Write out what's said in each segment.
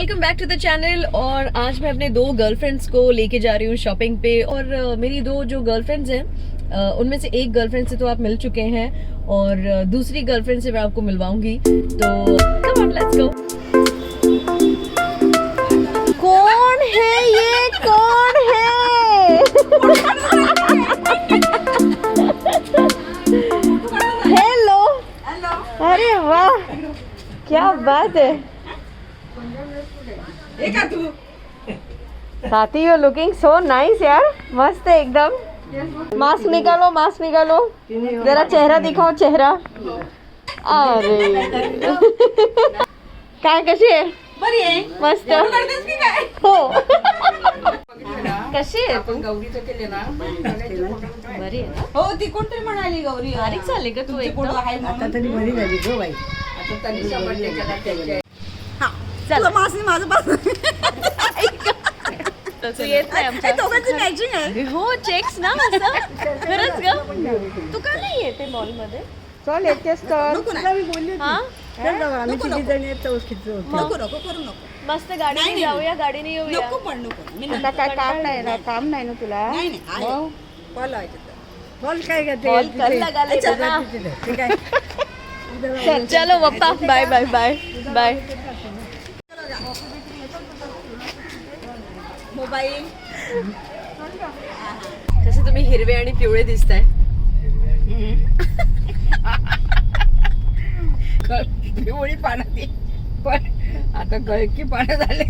Welcome back to the channel. और आज मैं अपने दो गर्लफ्रेंड्स को लेके जा रही हूँ शॉपिंग पे। और मेरी दो जो गर्लफ्रेंड्स हैं उनमें से एक गर्लफ्रेंड से तो आप मिल चुके हैं और दूसरी गर्लफ्रेंड से मैं आपको मिलवाऊंगी। तो कम ऑन, लेट्स गो। कौन है ये, कौन है? हेलो। अरे वाह, क्या बात है साथी, यू लुकिंग सो नाइस यार, मस्त है एकदम। मास्क निकालो, मास्क निकालो, जरा चेहरा दिखाओ, चेहरा। अरे काय कशी आहे? बरी आहे, मस्त हो। कशी आहे तू? गौरीचं केले ना, बरी आहे ना? हो ती कोणतरी म्हणाली गौरी बारीक झाली का तू एकदम? आता तरी बरी झाली गो बाई। आता तरी समजले चला मासी माझं पास तू येत नाही आमच्या दोघांची मॅचिंग आहे। हो, चेक्स ना असं खरंच ग। तू का नाही येते मॉल मध्ये? चल येतेस तर तुला मी बोलली हा, आम्ही तिघी जण येत ओळखीचं नको नको करू नको मस्त गाडीने जाऊया, गाडीने येऊया। नको पण नको मी आता काय काम नाही ना, काम नाही ना तुला? नाही नाही कॉल आहे कॉल काय करते कॉल कर लगा लेगा ना। ठीक आहे चलो पप्पा, bye bye bye bye. Mobile कसे तुम्ही हिरवे आणि पिवळे दिसताय। पिवळी पाण्यात पण आता गळकी पाण्यात झाले।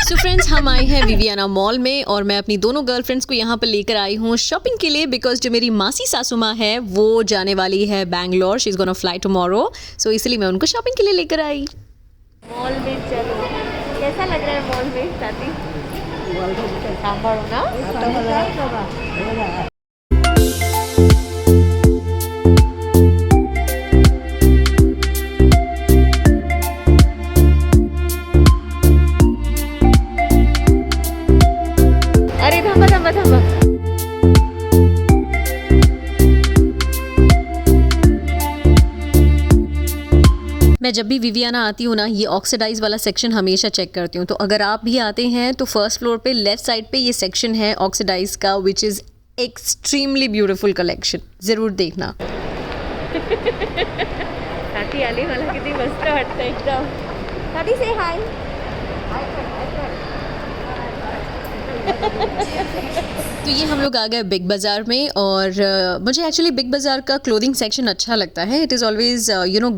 सो फ्रेंड्स, हम आए हैं विवियाना मॉल में और मैं अपनी दोनों गर्लफ्रेंड्स को यहाँ पर लेकर आई हूँ शॉपिंग के लिए, बिकॉज जो मेरी मासी सासू माँ है वो जाने वाली है Bangalore. She is gonna fly tomorrow, so इसलिए मैं उनको शॉपिंग के लिए लेकर आई। मॉल में चलो, कैसा लग रहा है मॉल में साथी? सांभाळो ना। अरे थांबा थांबा थांबा। मैं जब भी विवियाना आती हूँ ना, ये ऑक्सीडाइज वाला सेक्शन हमेशा चेक करती हूँ। तो अगर आप भी आते हैं तो फर्स्ट फ्लोर पे लेफ्ट साइड पे ये सेक्शन है ऑक्सीडाइज का, which is extremely beautiful collection, ज़रूर देखना। हाथी आली, मला किती मस्त वाटतं एकदम। हाथी से हाय। तो ये हम लोग आ गए बिग बाज़ार में और मुझे एक्चुअली बिग बाज़ार का क्लोथिंग सेक्शन अच्छा लगता है। It is always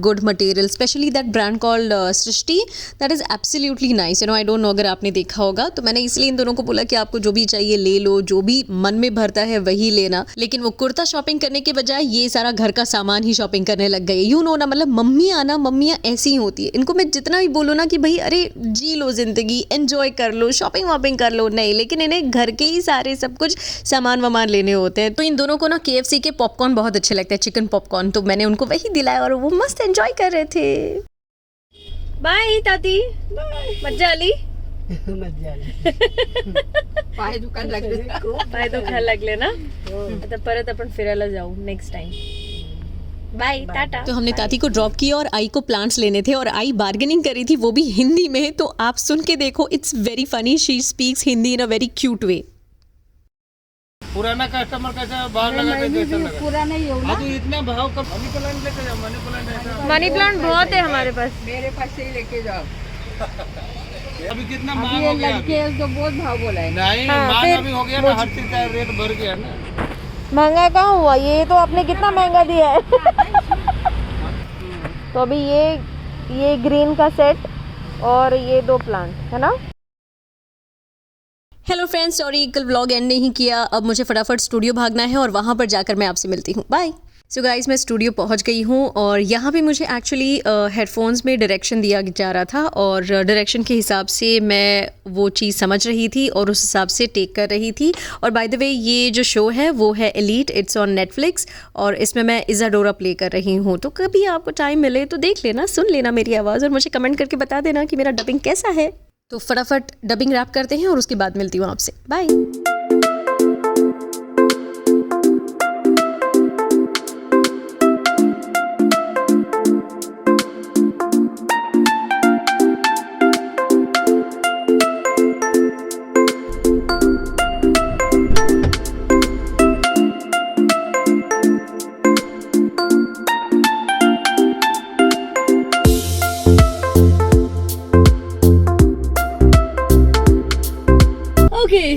good material, specially that brand called Srishti, that is absolutely nice. I don't know अगर आपने देखा होगा, तो मैंने इसलिए इन दोनों को बोला कि आपको जो भी चाहिए ले लो, जो भी मन में भरता है वही लेना। लेकिन वो कुर्ता शॉपिंग करने के बजाय ये सारा घर का सामान ही शॉपिंग करने लग गए। यू नो ना, मतलब मम्मियाँ ऐसी ही होती है। इनको मैं जितना भी बोलूँ ना कि भाई अरे जी लो ज़िंदगी, एन्जॉय कर लो, शॉपिंग वॉपिंग कर लो, नहीं, लेकिन इन्हें घर के ही सारे सब कुछ सामान वामान लेने होते हैं। तो इन दोनों को ना KFC के पॉपकॉर्न बहुत अच्छे लगते हैं, चिकन पॉपकॉर्न, तो मैंने उनको वही दिलाया और वो मस्त एंजॉय कर रहे थे। बाय ताती, मजा आली। पाय दुकान लागले, पाय दुखायला लागले ना, आता परत आपण फिरायला जाऊ नेक्स्ट टाइम। बाय, टाटा। तो हमने ताती को ड्रॉप किया और आई को प्लांट्स लेने थे और आई बार्गेनिंग करी थी, वो भी हिंदी में। तो आप सुन के देखो, it's very funny, she speaks Hindi in a very cute way. पुराना कस्टमर कैसे बाहर लगा के देता लगा? पूरा नहीं हो हाँ तो इतना भाव का मनी प्लांट लेके जाओ, मनी प्लांट ऐसा मनी प्लांट बहुत है हमारे पास। मेरे पास से ही लेके जाओ। अभी कितना अभी महंगा ये हो गया लड़के तो बहुत भाव बोला है। नहीं हाँ, मांग फिर अभी हो गया ना, हर चीज का रेट बढ़ गया ना। महंगा कहाँ हुआ, ये तो आपने कितना महंगा दिया है। तो अभी ये ग्रीन का सेट और ये 2 प्लांट है ना। हेलो फ्रेंड्स, सॉरी कल व्लॉग एंड नहीं किया, अब मुझे फटाफट स्टूडियो भागना है और वहाँ पर जाकर मैं आपसे मिलती हूँ। बाय। सो गाइस, मैं स्टूडियो पहुँच गई हूँ और यहाँ पे मुझे एक्चुअली हेडफोन्स में डायरेक्शन दिया जा रहा था और डायरेक्शन के हिसाब से मैं वो चीज़ समझ रही थी और उस हिसाब से टेक कर रही थी। और बाय द वे, ये जो शो है वो है एलीट, इट्स ऑन नेटफ्लिक्स और इसमें मैं इज़ाडोरा प्ले कर रही हूँ। तो कभी आपको टाइम मिले तो देख लेना, सुन लेना मेरी आवाज़ और मुझे कमेंट करके बता देना कि मेरा डबिंग कैसा है। तो फटाफट डबिंग रैप करते हैं और उसके बाद मिलती हूँ आपसे। बाय।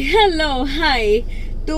Hello hi. तो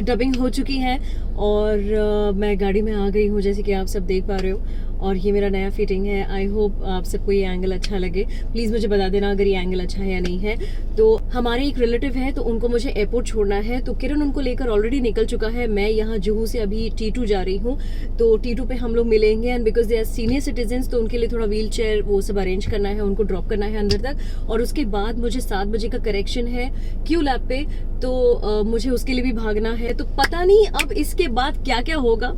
डबिंग हो चुकी है और मैं गाड़ी में आ गई हूँ, जैसे कि आप सब देख पा रहे हो। और ये मेरा नया फिटिंग है। आई होप आप सबको ये एंगल अच्छा लगे। प्लीज़ मुझे बता देना अगर ये एंगल अच्छा है या नहीं है। तो हमारे एक रिलेटिव है, तो उनको मुझे एयरपोर्ट छोड़ना है, तो किरण उनको लेकर ऑलरेडी निकल चुका है। मैं यहाँ जुहू से अभी T2 जा रही हूँ, तो T2 पे हम लोग मिलेंगे। And because they are senior citizens, तो उनके लिए थोड़ा व्हील चेयर वो सब अरेंज करना है, उनको ड्रॉप करना है अंदर तक। और उसके बाद मुझे 7 बजे का करेक्शन है क्यू लैब पे, तो मुझे उसके लिए भी भागना है। तो पता नहीं अब इसके बाद क्या क्या होगा,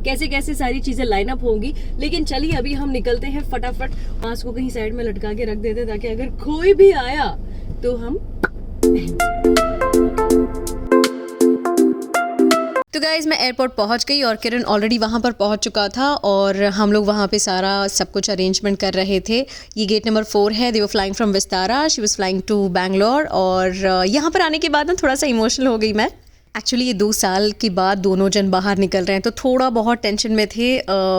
कैसे कैसे सारी चीजें लाइन अप होंगी। लेकिन चलिए अभी हम निकलते हैं फटाफट। मास्क को कहीं साइड में लटका के रख देते ताकि अगर कोई भी आया तो हम। तो गाइज मैं एयरपोर्ट पहुंच गई और किरण ऑलरेडी वहां पर पहुंच चुका था और हम लोग वहां पे सारा सब कुछ अरेंजमेंट कर रहे थे। ये गेट नंबर 4 है। They were flying from Vistara, she was flying to Bangalore. और यहाँ पर आने के बाद ना थोड़ा सा इमोशनल हो गई मैं। एक्चुअली ये 2 साल के बाद दोनों जन बाहर निकल रहे हैं, तो थोड़ा बहुत टेंशन में थे,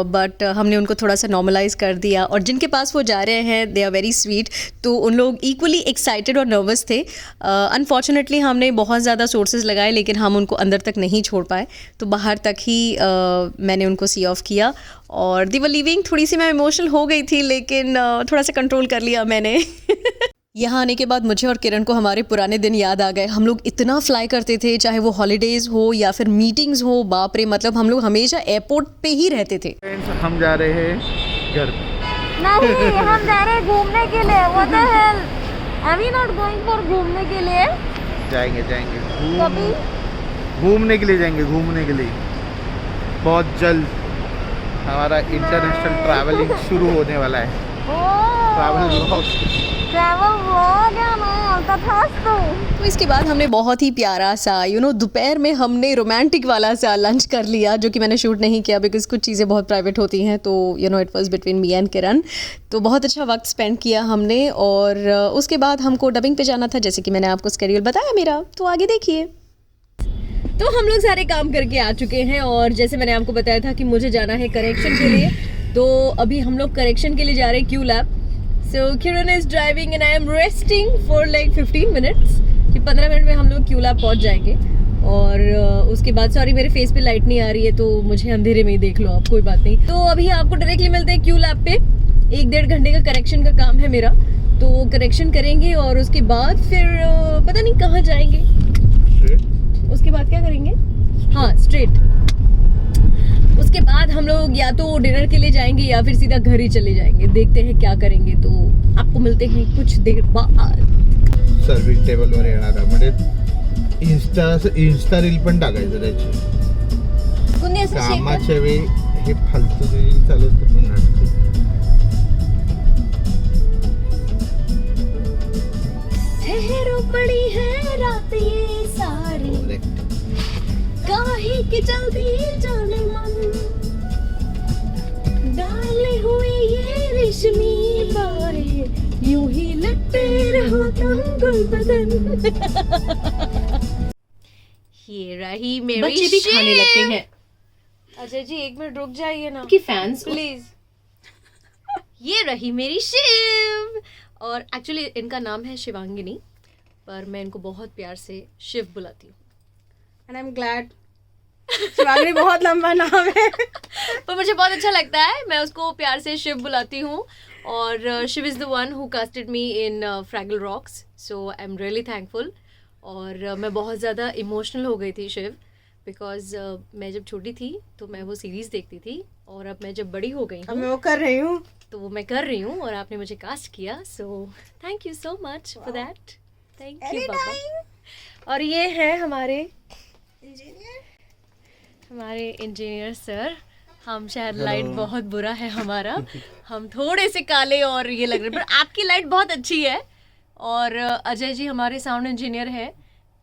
बट हमने उनको थोड़ा सा नॉर्मलाइज कर दिया। और जिनके पास वो जा रहे हैं दे आर वेरी स्वीट, तो उन लोग इक्वली एक्साइटेड और नर्वस थे। अनफॉर्चुनेटली हमने बहुत ज़्यादा सोर्सेज लगाए, लेकिन हम उनको अंदर तक नहीं छोड़ पाए, तो बाहर तक ही मैंने उनको सी ऑफ किया। और दे वर लिविंग। थोड़ी सी मैं इमोशनल हो गई थी, लेकिन थोड़ा सा कंट्रोल कर लिया मैंने। यहाँ आने के बाद मुझे और किरण को हमारे पुराने दिन याद आ गए। हम लोग इतना फ्लाई करते थे, चाहे वो हॉलीडेज हो या फिर मीटिंग्स हो। बाप रे, मतलब हम लोग हमेशा एयरपोर्ट पे ही रहते थे। हम जा रहे हैं घर। नहीं, हम जा रहे हैं घूमने के लिए। What the hell? Are we not going for घूमने के लिए? जाएंगे जाएंगे कभी? घूमने के लिए जाएंगे, घूमने के लिए बहुत जल्द हमारा इंटरनेशनल ट्रैवलिंग शुरू होने वाला है। ट्रैवल व्लॉग है ना, तथास्तु। तो इसके बाद हमने बहुत ही प्यारा सा दोपहर में हमने रोमांटिक वाला सा लंच कर लिया, जो कि मैंने शूट नहीं किया बिकॉज कुछ चीज़ें बहुत प्राइवेट होती हैं। तो it was between me and Kiran. तो बहुत अच्छा वक्त स्पेंड किया हमने। और उसके बाद हमको डबिंग पे जाना था, जैसे कि मैंने आपको स्केड्यूल बताया मेरा, तो आगे देखिए। तो हम लोग सारे काम करके आ चुके हैं और जैसे मैंने आपको बताया था कि मुझे जाना है करेक्शन के लिए, तो अभी हम लोग करेक्शन के लिए जा रहे हैं Q lab. So Kiran is driving and I am resting for like 15 minutes, कि 15 मिनट में हम लोग क्यू लैब पहुंच जाएंगे। और उसके बाद सॉरी मेरे फेस पे लाइट नहीं आ रही है, तो मुझे अंधेरे में ही देख लो आप, कोई बात नहीं। तो अभी आपको डायरेक्टली मिलते हैं क्यू लैब पे। 1-1.5 घंटे का करेक्शन का काम है मेरा, तो करेक्शन करेंगे और उसके बाद फिर पता नहीं कहाँ जाएंगे। उसके बाद क्या करेंगे? हाँ, स्ट्रेट। उसके बाद हम लोग या तो डिनर के लिए जाएंगे या फिर सीधा घर ही चले जाएंगे। देखते हैं क्या करेंगे, तो आपको मिलते हैं कुछ देर बाद। सर्विंग टेबल वर येणार आहे, म्हणजे इंस्टा रील पण टाकायचं त्याची। कोणी असं शेक कामाच्या वेळी हे फालतू रील चालू करून नाटक। ठहरो पड़ी है रात ये सारी, काहे की जल्दी जाने मन, डाले हुए ये रेशमी बाहें, यूं ही लटके रहो तुम गुलबदन। ये रही मेरी बच्चे भी खाने लगते हैं। अजय जी 1 मिनट रुक जाइए ना, कि फैंस प्लीज। ये रही मेरी शिव। और एक्चुअली इनका नाम है शिवांगिनी, पर मैं इनको बहुत प्यार से शिव बुलाती हूँ। And I'm glad. शिवांगी बहुत लंबा नाम है। पर मुझे बहुत अच्छा लगता है, मैं उसको प्यार से शिव बुलाती हूँ। और Shiv is the one who casted me in Fraggle Rocks, so I am really thankful. और मैं बहुत ज़्यादा इमोशनल हो गई थी शिव, बिकॉज मैं जब छोटी थी तो मैं वो सीरीज़ देखती थी, और अब मैं जब बड़ी हो गई अब हूँ मैं वो कर रही हूँ, तो वो मैं कर रही हूँ और आपने मुझे कास्ट किया, so thank you so much for that. Thank you बाबा। और ये है हमारे इंजीनियर सर। हम शायद लाइट बहुत बुरा है हमारा, हम थोड़े से काले और ये लग रहे हैं, पर आपकी लाइट बहुत अच्छी है। और अजय जी हमारे साउंड इंजीनियर है।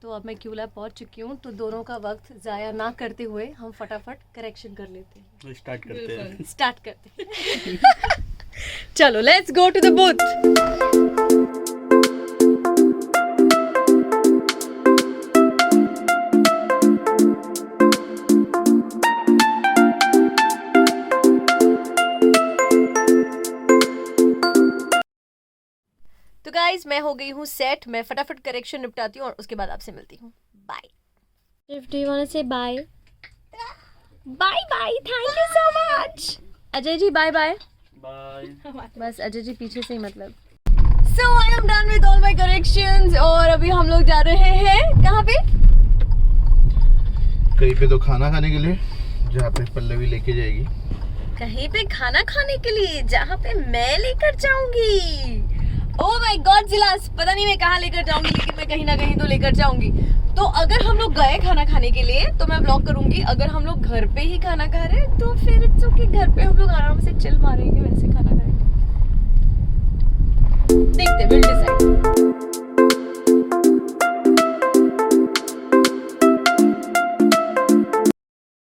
तो अब मैं क्यू लैब पहुंच चुकी हूँ, तो दोनों का वक्त ज़ाया ना करते हुए हम फटाफट करेक्शन कर लेते हैं। स्टार्ट करते हैं। चलो let's go to the booth. Guys मैं हो गई हूँ सेट, मैं फटाफट करेक्शन निपटाती हूँ और उसके बाद आपसे मिलती हूँ. Bye. If do you want to say bye? Bye bye. Thank you so much. Ajay ji bye bye. Bye. बस अजय जी पीछे से ही मतलब. So I am done with all my corrections और अभी हम लोग जा रहे हैं कहाँ पे? कहीं पे तो खाना खाने के लिए, जहाँ पे पल्लवी लेके जाएगी. कहीं पे खाना खाने के लिए जहाँ पे मैं लेकर जाऊंगी. ओह माय गॉड जिलास, पता नहीं मैं कहाँ लेकर जाऊंगी, लेकिन मैं कहीं ना कहीं तो लेकर जाऊंगी. तो अगर हम लोग गए खाना खाने के लिए तो मैं ब्लॉग करूंगी. अगर हम लोग घर पे ही खाना खा रहे हैं तो फिर इट्स ओके, घर पे हम लोग आराम से चिल मारेंगे, वैसे खाना खाएंगे. देखते हैं, विल डिसाइड.